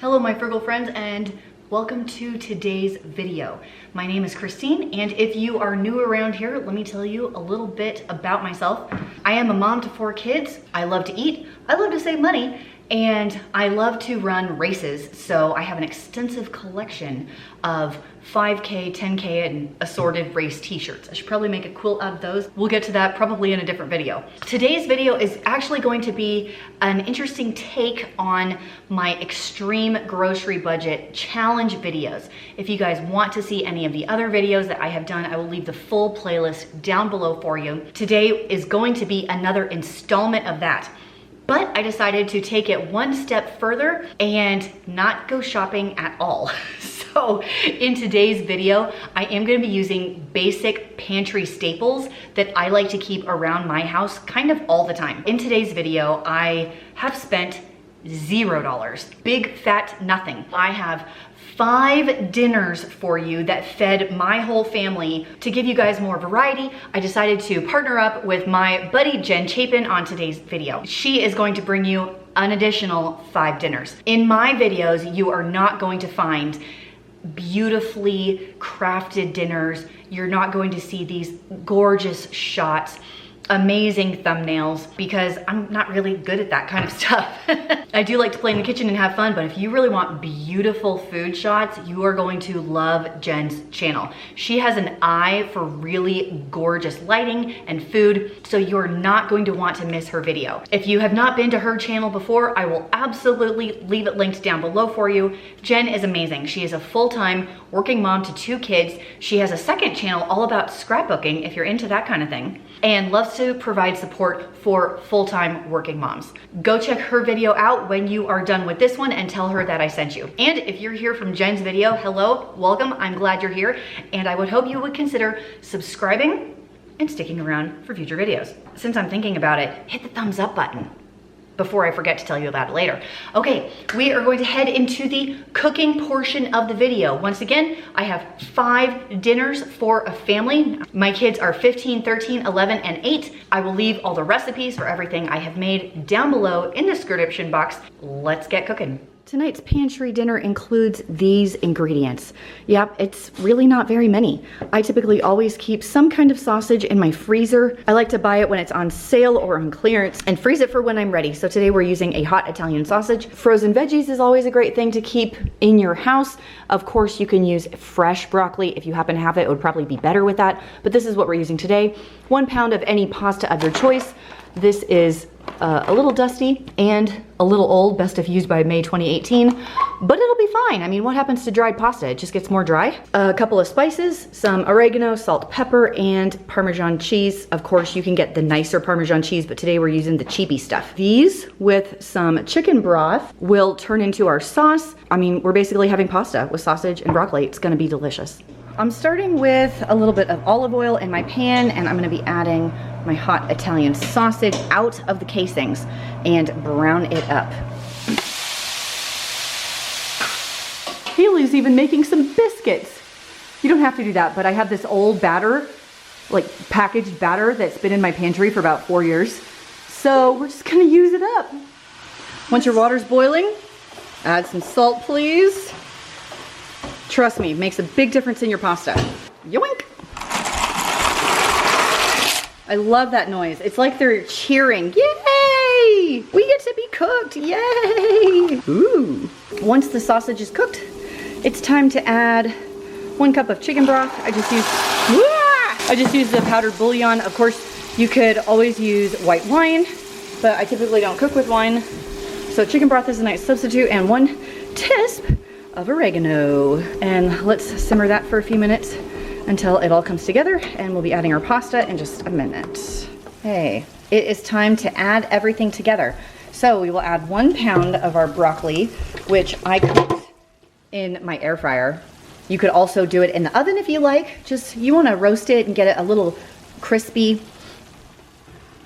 Hello my frugal friends and welcome to today's video. My name is Christine and if you are new around here, let me tell you a little bit about myself. I am a mom to 4 kids. I love to eat, I love to save money, and I love to run races. So I have an extensive collection of 5K, 10K, and assorted race t-shirts. I should probably make a quilt out of those. We'll get to that probably in a different video. Today's video is actually going to be an interesting take on my extreme grocery budget challenge videos. If you guys want to see any of the other videos that I have done, I will leave the full playlist down below for you. Today is going to be another installment of that. But I decided to take it one step further and not go shopping at all. So in today's video, I am gonna be using basic pantry staples that I like to keep around my house kind of all the time. In today's video, I have spent $0, big fat nothing. I have 5 dinners for you that fed my whole family. To give you guys more variety, I decided to partner up with my buddy Jen Chapin on today's video. She is going to bring you an additional 5 dinners. In my videos, you are not going to find beautifully crafted dinners. You're not going to see these gorgeous shots, amazing thumbnails, because I'm not really good at that kind of stuff. I do like to play in the kitchen and have fun, but if you really want beautiful food shots, you are going to love Jen's channel. She has an eye for really gorgeous lighting and food, so you're not going to want to miss her video. If you have not been to her channel before, I will absolutely leave it linked down below for you. Jen is amazing. She is a full-time working mom to 2 kids. She has a second channel all about scrapbooking, if you're into that kind of thing, and loves to provide support for full-time working moms. Go check her video out when you are done with this one and tell her that I sent you. And if you're here from Jen's video, hello, welcome, I'm glad you're here, and I would hope you would consider subscribing and sticking around for future videos. Since I'm thinking about it, hit the thumbs up button before I forget to tell you about it later. Okay, we are going to head into the cooking portion of the video. Once again, I have 5 dinners for a family. My kids are 15, 13, 11, and 8. I will leave all the recipes for everything I have made down below in the description box. Let's get cooking. Tonight's pantry dinner includes these ingredients. Yep, it's really not very many. I typically always keep some kind of sausage in my freezer. I like to buy it when it's on sale or on clearance and freeze it for when I'm ready. So today we're using a hot Italian sausage. Frozen veggies is always a great thing to keep in your house. Of course, you can use fresh broccoli. If you happen to have it, it would probably be better with that. But this is what we're using today. 1 pound of any pasta of your choice. This is a little dusty and a little old, best if used by May 2018, but it'll be fine. I mean, what happens to dried pasta? It just gets more dry. A couple of spices, some oregano, salt, pepper, and Parmesan cheese. Of course, you can get the nicer Parmesan cheese, but today we're using the cheapy stuff. These with some chicken broth will turn into our sauce. I mean, we're basically having pasta with sausage and broccoli. It's gonna be delicious. I'm starting with a little bit of olive oil in my pan, and I'm gonna be adding my hot Italian sausage out of the casings and brown it up. Haley's even making some biscuits. You don't have to do that, but I have this old batter, like packaged batter that's been in my pantry for about 4 years. So we're just gonna use it up. Once your water's boiling, add some salt, please. Trust me, it makes a big difference in your pasta. Yoink! I love that noise. It's like they're cheering. Yay! We get to be cooked. Yay! Ooh. Once the sausage is cooked, it's time to add 1 cup of chicken broth. I just used the powdered bouillon. Of course, you could always use white wine, but I typically don't cook with wine. So chicken broth is a nice substitute, and 1 tisp of oregano. And let's simmer that for a few minutes until it all comes together, and we'll be adding our pasta in just a minute. Hey, it is time to add everything together. So we will add 1 pound of our broccoli, which I cooked in my air fryer. You could also do it in the oven if you like. Just, you wanna roast it and get it a little crispy.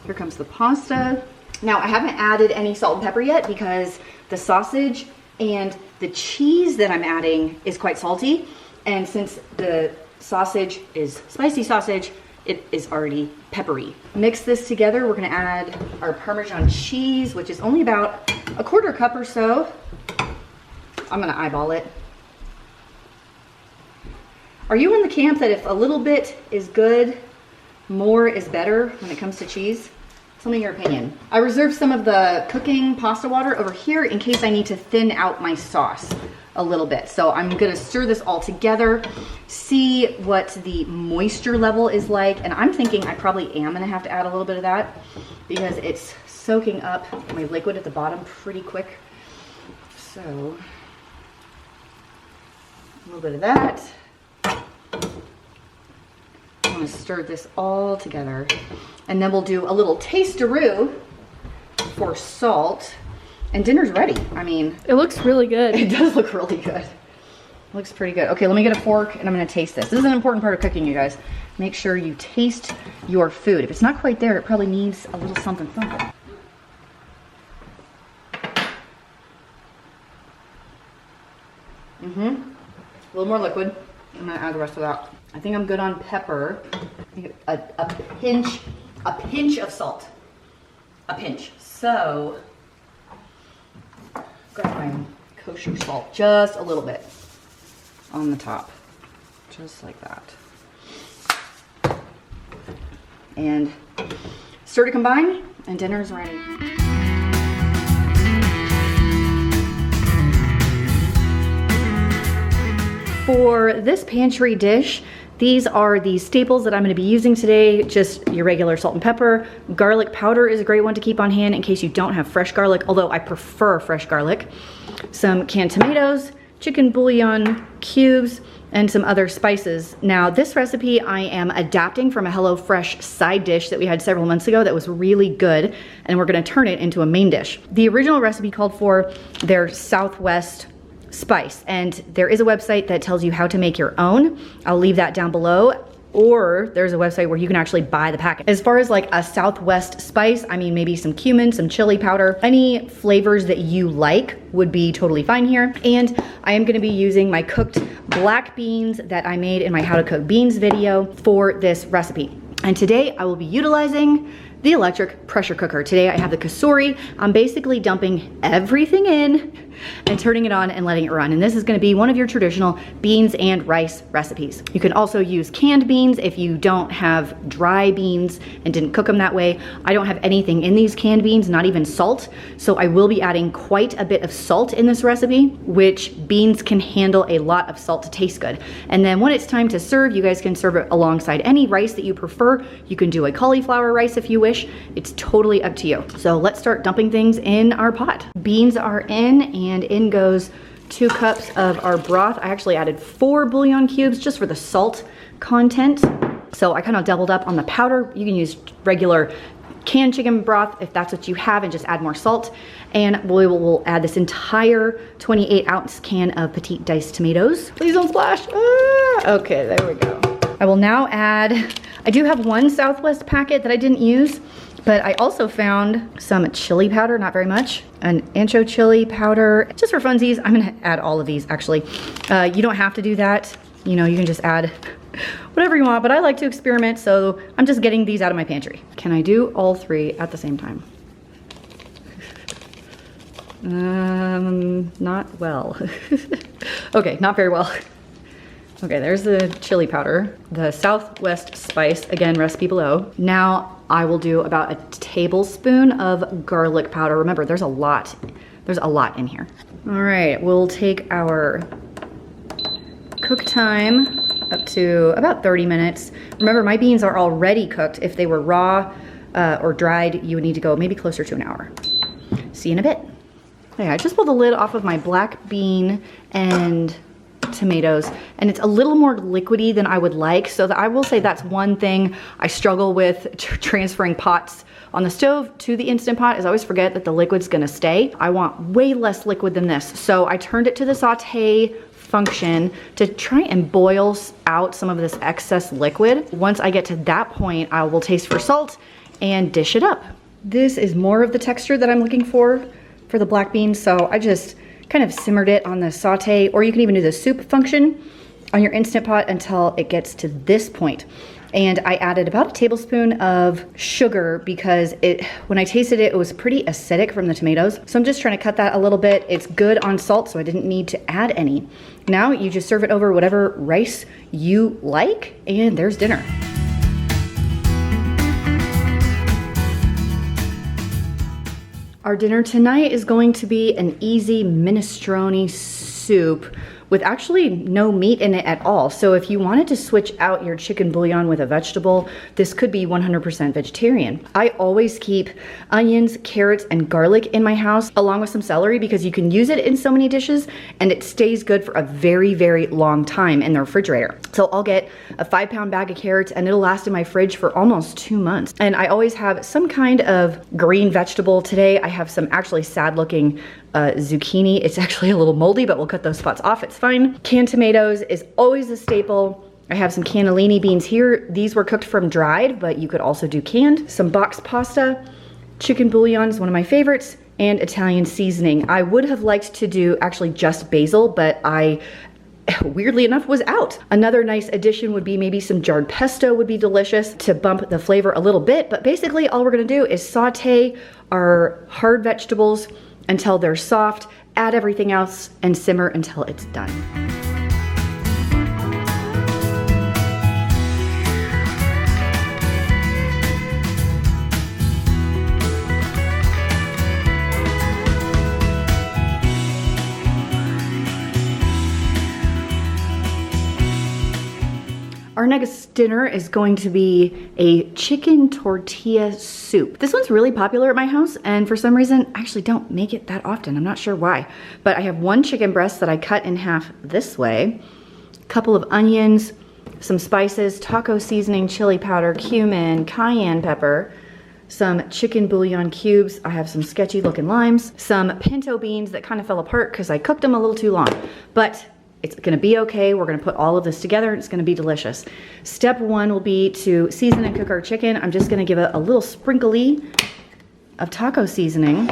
Here comes the pasta. Now I haven't added any salt and pepper yet because the sausage and the cheese that I'm adding is quite salty. And since the sausage is spicy sausage, it is already peppery. Mix this together. We're gonna add our Parmesan cheese, which is only about 1/4 cup or so. I'm gonna eyeball it. Are you in the camp that if a little bit is good, more is better when it comes to cheese? Tell me your opinion. I reserved some of the cooking pasta water over here in case I need to thin out my sauce a little bit. So I'm gonna stir this all together, see what the moisture level is like. And I'm thinking I probably am gonna have to add a little bit of that because it's soaking up my liquid at the bottom pretty quick. So, a little bit of that. I'm gonna stir this all together. And then we'll do a little taste-a-roo for salt. And dinner's ready. I mean, it looks really good. It does look really good. It looks pretty good. Okay, let me get a fork and I'm gonna taste this. This is an important part of cooking, you guys. Make sure you taste your food. If it's not quite there, it probably needs a little something something. A little more liquid. I'm gonna add the rest of that. I think I'm good on pepper. I think a pinch of salt. A pinch. So, grab my kosher salt, just a little bit on the top, just like that. And stir to combine, and dinner's ready. For this pantry dish, these are the staples that I'm gonna be using today. Just your regular salt and pepper. Garlic powder is a great one to keep on hand in case you don't have fresh garlic, although I prefer fresh garlic. Some canned tomatoes, chicken bouillon cubes, and some other spices. Now, this recipe I am adapting from a HelloFresh side dish that we had several months ago that was really good, and we're gonna turn it into a main dish. The original recipe called for their Southwest spice, and there is a website that tells you how to make your own. I'll leave that down below, or there's a website where you can actually buy the packet. As far as like a Southwest spice, I mean maybe some cumin, some chili powder, any flavors that you like would be totally fine here. And I am gonna be using my cooked black beans that I made in my how to cook beans video for this recipe. And today I will be utilizing the electric pressure cooker. Today I have the Kasori. I'm basically dumping everything in and turning it on and letting it run. And this is gonna be one of your traditional beans and rice recipes. You can also use canned beans if you don't have dry beans and didn't cook them that way. I don't have anything in these canned beans, not even salt. So I will be adding quite a bit of salt in this recipe, which beans can handle a lot of salt to taste good. And then when it's time to serve, you guys can serve it alongside any rice that you prefer. You can do a cauliflower rice if you wish. It's totally up to you. So let's start dumping things in our pot. Beans are in, and in goes 2 cups of our broth. I actually added 4 bouillon cubes just for the salt content. So I kind of doubled up on the powder. You can use regular canned chicken broth if that's what you have and just add more salt. And we'll add this entire 28-ounce can of petite diced tomatoes. Please don't splash. Ah, okay, there we go. I will now add, I do have 1 Southwest packet that I didn't use, but I also found some chili powder, not very much, an ancho chili powder. Just for funsies, I'm gonna add all of these actually. You don't have to do that. You know, you can just add whatever you want, but I like to experiment, so I'm just getting these out of my pantry. Can I do all 3 at the same time? Not well. Okay, not very well. Okay, there's the chili powder, the Southwest spice, again, recipe below. Now I will do about a tablespoon of garlic powder. Remember, there's a lot in here. All right, we'll take our cook time up to about 30 minutes. Remember, my beans are already cooked. If they were raw or dried, you would need to go maybe closer to an hour. See you in a bit. Okay, I just pulled the lid off of my black bean and tomatoes, and it's a little more liquidy than I would like, so that I will say that's one thing I struggle with transferring pots on the stove to the Instant Pot, is I always forget that the liquid's gonna stay. I want way less liquid than this, so I turned it to the saute function to try and boil out some of this excess liquid. Once I get to that point, I will taste for salt and dish it up. This is more of the texture that I'm looking for the black beans, so I just kind of simmered it on the saute, or you can even do the soup function on your Instant Pot until it gets to this point. And I added about a tablespoon of sugar because when I tasted it, it was pretty acidic from the tomatoes. So I'm just trying to cut that a little bit. It's good on salt, so I didn't need to add any. Now you just serve it over whatever rice you like, and there's dinner. Our dinner tonight is going to be an easy minestrone soup with actually no meat in it at all. So if you wanted to switch out your chicken bouillon with a vegetable, this could be 100% vegetarian. I always keep onions, carrots, and garlic in my house, along with some celery, because you can use it in so many dishes and it stays good for a very, very long time in the refrigerator. So I'll get a 5-pound bag of carrots and it'll last in my fridge for almost 2 months. And I always have some kind of green vegetable. Today I have some actually sad looking zucchini. It's actually a little moldy, but we'll cut those spots off. It's fine. Canned tomatoes is always a staple. I have some cannellini beans here. These were cooked from dried, but you could also do canned. Some boxed pasta. Chicken bouillon is one of my favorites, and Italian seasoning. I would have liked to do actually just basil, but I weirdly enough was out. Another nice addition would be maybe some jarred pesto would be delicious to bump the flavor a little bit. But basically all we're gonna do is saute our hard vegetables until they're soft, add everything else, and simmer until it's done. Our next dinner is going to be a chicken tortilla soup. This one's really popular at my house, and for some reason, I actually don't make it that often. I'm not sure why. But I have one chicken breast that I cut in half this way, a couple of onions, some spices, taco seasoning, chili powder, cumin, cayenne pepper, some chicken bouillon cubes. I have some sketchy looking limes, some pinto beans that kind of fell apart because I cooked them a little too long. But it's gonna be okay. We're gonna put all of this together and it's gonna be delicious. Step one will be to season and cook our chicken. I'm just gonna give it a little sprinkly of taco seasoning.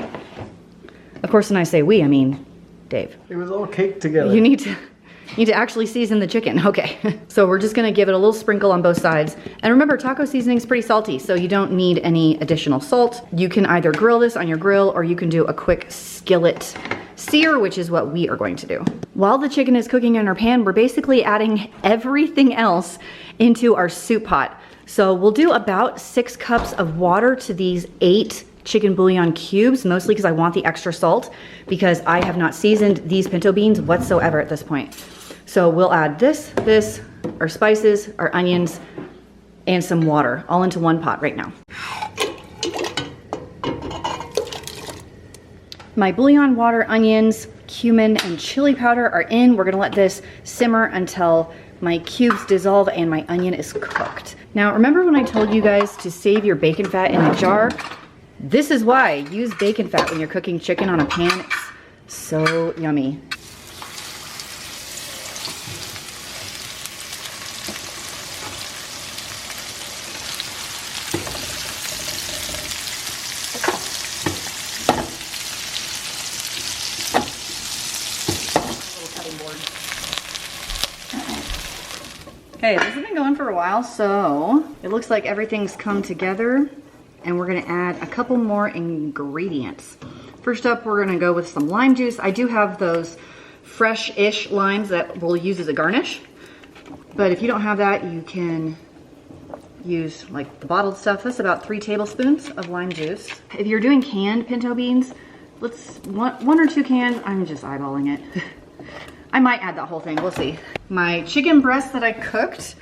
Of course, when I say we, I mean Dave. It was all caked together. You need to actually season the chicken. Okay, so we're just gonna give it a little sprinkle on both sides. And remember, taco seasoning is pretty salty, so you don't need any additional salt. You can either grill this on your grill or you can do a quick skillet sear, which is what we are going to do. While the chicken is cooking in our pan, we're basically adding everything else into our soup pot. So we'll do about 6 cups of water to these 8 chicken bouillon cubes, mostly because I want the extra salt, because I have not seasoned these pinto beans whatsoever at this point. So we'll add this, our spices, our onions, and some water, all into one pot right now. My bouillon, water, onions, cumin, and chili powder are in. We're gonna let this simmer until my cubes dissolve and my onion is cooked. Now, remember when I told you guys to save your bacon fat in a jar? This is why. Use bacon fat when you're cooking chicken on a pan. It's so yummy. Okay, this has been going for a while, so it looks like everything's come together, and we're gonna add a couple more ingredients. First up, we're gonna go with some lime juice. I do have those fresh-ish limes that we'll use as a garnish, but if you don't have that, you can use like the bottled stuff. That's about 3 tablespoons of lime juice. If you're doing canned pinto beans, let's, 1 or 2 cans, I'm just eyeballing it. I might add that whole thing, we'll see. My chicken breast that I cooked,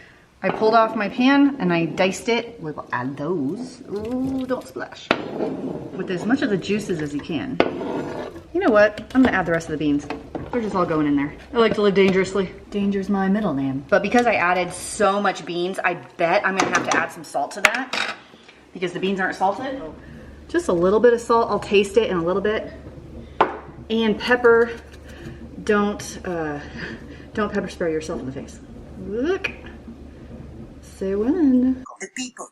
I pulled off my pan and I diced it. We'll add those. Ooh, don't splash. With as much of the juices as you can. You know what? I'm gonna add the rest of the beans. They're just all going in there. I like to live dangerously. Danger's my middle name. But because I added so much beans, I bet I'm gonna have to add some salt to that because the beans aren't salted. Just a little bit of salt. I'll taste it in a little bit. And pepper. Don't pepper spray yourself in the face. Look. Say when. the people,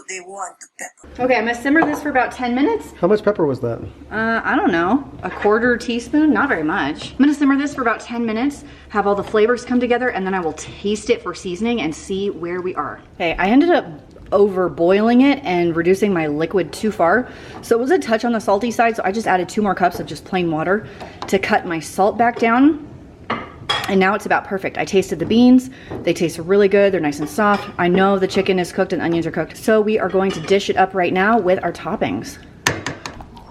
they want the pepper. Okay, I'm gonna simmer this for about 10 minutes. How much pepper was that? I don't know, a quarter teaspoon, not very much. I'm gonna simmer this for about 10 minutes, have all the flavors come together, and then I will taste it for seasoning and see where we are. Okay, I ended up over boiling it and reducing my liquid too far. So it was a touch on the salty side, so I just added 2 more cups of just plain water to cut my salt back down. And now it's about perfect. I tasted the beans. They taste really good. They're nice and soft. I know the chicken is cooked and the onions are cooked. So we are going to dish it up right now with our toppings.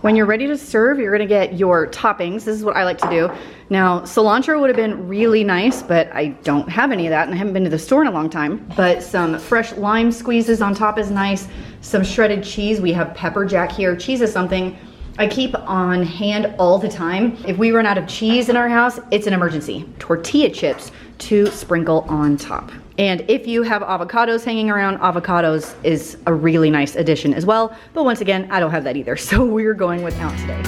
When you're ready to serve, you're gonna get your toppings. This is what I like to do. Now, cilantro would have been really nice, but I don't have any of that and I haven't been to the store in a long time. But some fresh lime squeezes on top is nice. Some shredded cheese. We have pepper jack here. Cheese is something I keep on hand all the time. If we run out of cheese in our house, it's an emergency. Tortilla chips to sprinkle on top. And if you have avocados hanging around, avocados is a really nice addition as well. But once again, I don't have that either. So we're going without today.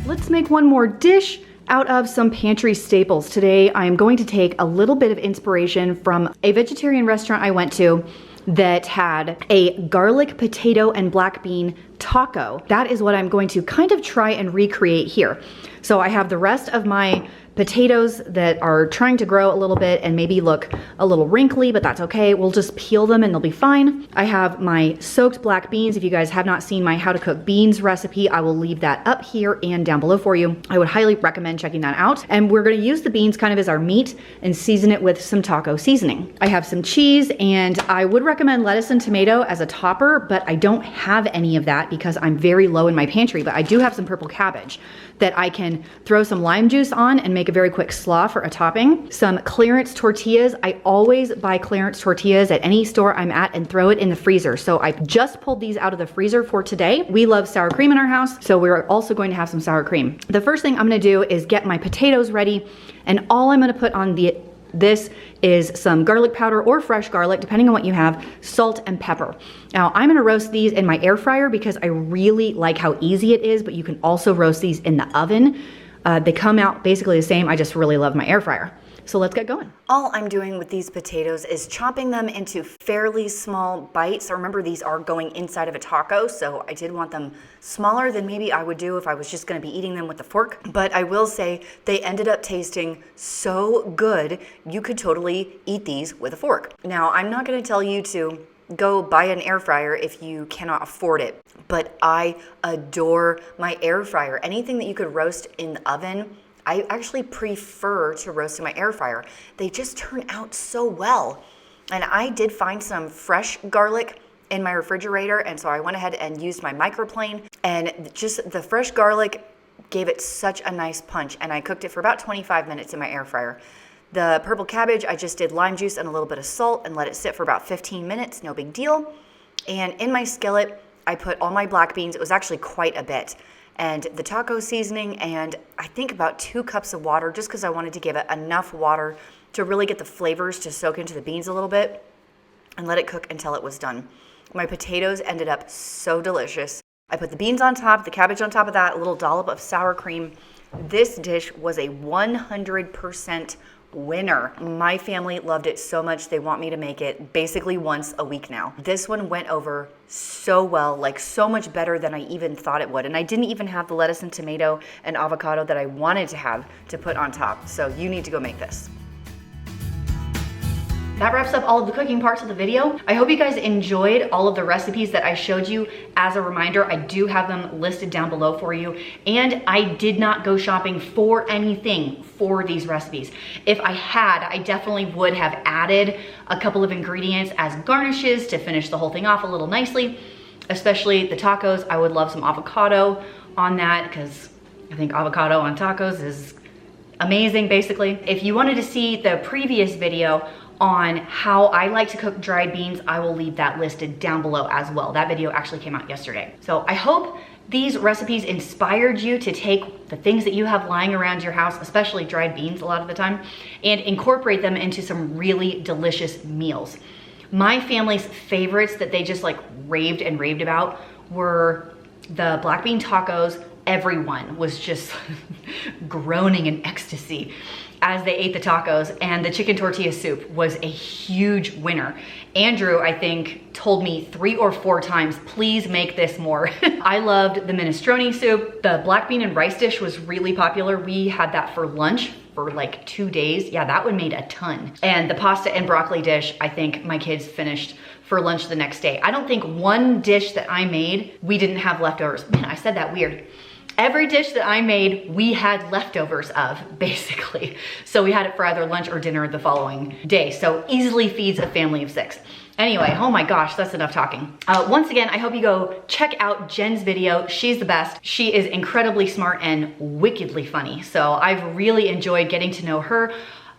Let's make one more dish out of some pantry staples. Today, I am going to take a little bit of inspiration from a vegetarian restaurant I went to that had a garlic, potato, and black bean taco. That is what I'm going to kind of try and recreate here. So I have the rest of my potatoes that are trying to grow a little bit and maybe look a little wrinkly, but that's okay. We'll just peel them and they'll be fine. I have my soaked black beans. If you guys have not seen my how to cook beans recipe, I will leave that up here and down below for you. I would highly recommend checking that out. And we're gonna use the beans kind of as our meat and season it with some taco seasoning. I have some cheese and I would recommend lettuce and tomato as a topper, but I don't have any of that because I'm very low in my pantry, but I do have some purple cabbage that I can throw some lime juice on and make a very quick slaw for a topping. Some clearance tortillas. I always buy clearance tortillas at any store I'm at and throw it in the freezer. So I just pulled these out of the freezer for today. We love sour cream in our house, so we're also going to have some sour cream. The first thing I'm gonna do is get my potatoes ready, and all I'm gonna put on this is some garlic powder or fresh garlic, depending on what you have, salt and pepper. Now, I'm gonna roast these in my air fryer because I really like how easy it is, but you can also roast these in the oven. They come out basically the same. I just really love my air fryer. So let's get going. All I'm doing with these potatoes is chopping them into fairly small bites. Remember, these are going inside of a taco, so I did want them smaller than maybe I would do if I was just gonna be eating them with a fork. But I will say they ended up tasting so good, you could totally eat these with a fork. Now, I'm not gonna tell you to go buy an air fryer if you cannot afford it, but I adore my air fryer. Anything that you could roast in the oven, I actually prefer to roast in my air fryer. They just turn out so well. And I did find some fresh garlic in my refrigerator, and so I went ahead and used my microplane, and just the fresh garlic gave it such a nice punch, and I cooked it for about 25 minutes in my air fryer. The purple cabbage, I just did lime juice and a little bit of salt and let it sit for about 15 minutes, no big deal. And in my skillet, I put all my black beans. It was actually quite a bit. And the taco seasoning, and I think about 2 cups of water, just because I wanted to give it enough water to really get the flavors to soak into the beans a little bit, and let it cook until it was done. My potatoes ended up so delicious. I put the beans on top, the cabbage on top of that, a little dollop of sour cream. This dish was a 100% winner. My family loved it so much they want me to make it basically once a week now. This one went over so well, like so much better than I even thought it would. And I didn't even have the lettuce and tomato and avocado that I wanted to have to put on top. So you need to go make this. That wraps up all of the cooking parts of the video. I hope you guys enjoyed all of the recipes that I showed you. As a reminder, I do have them listed down below for you. And I did not go shopping for anything for these recipes. If I had, I definitely would have added a couple of ingredients as garnishes to finish the whole thing off a little nicely, especially the tacos. I would love some avocado on that because I think avocado on tacos is amazing, basically. If you wanted to see the previous video on how I like to cook dried beans, I will leave that listed down below as well. That video actually came out yesterday. So I hope these recipes inspired you to take the things that you have lying around your house, especially dried beans a lot of the time, and incorporate them into some really delicious meals. My family's favorites that they just like raved and raved about were the black bean tacos everyone was just groaning in ecstasy as they ate the tacos, and the chicken tortilla soup was a huge winner. Andrew, I think, told me 3 or 4 times, please make this more. I loved the minestrone soup. The black bean and rice dish was really popular. We had that for lunch for like 2 days. Yeah, that one made a ton. And the pasta and broccoli dish, I think my kids finished for lunch the next day. I don't think one dish that I made, we didn't have leftovers. Man, I said that weird. Every dish that I made, we had leftovers of, basically. So we had it for either lunch or dinner the following day. So easily feeds a family of 6. Anyway, oh my gosh, that's enough talking. Once again, I hope you go check out Jen's video. She's the best. She is incredibly smart and wickedly funny. So I've really enjoyed getting to know her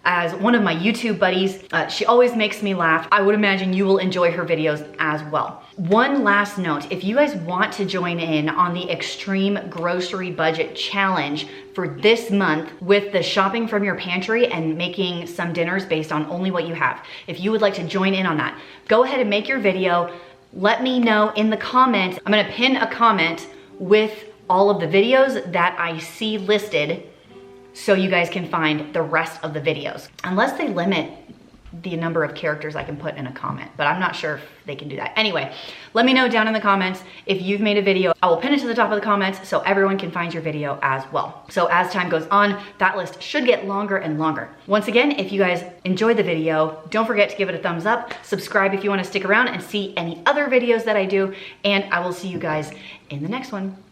as one of my YouTube buddies. She always makes me laugh. I would imagine you will enjoy her videos as well. One last note, if you guys want to join in on the Extreme Grocery Budget Challenge for this month with the shopping from your pantry and making some dinners based on only what you have, if you would like to join in on that, go ahead and make your video. Let me know in the comments. I'm gonna pin a comment with all of the videos that I see listed so you guys can find the rest of the videos. Unless they limit the number of characters I can put in a comment, but I'm not sure if they can do that. Anyway, let me know down in the comments if you've made a video. I will pin it to the top of the comments so everyone can find your video as well. So as time goes on, that list should get longer and longer. Once again, if you guys enjoyed the video, don't forget to give it a thumbs up, subscribe if you want to stick around and see any other videos that I do, and I will see you guys in the next one.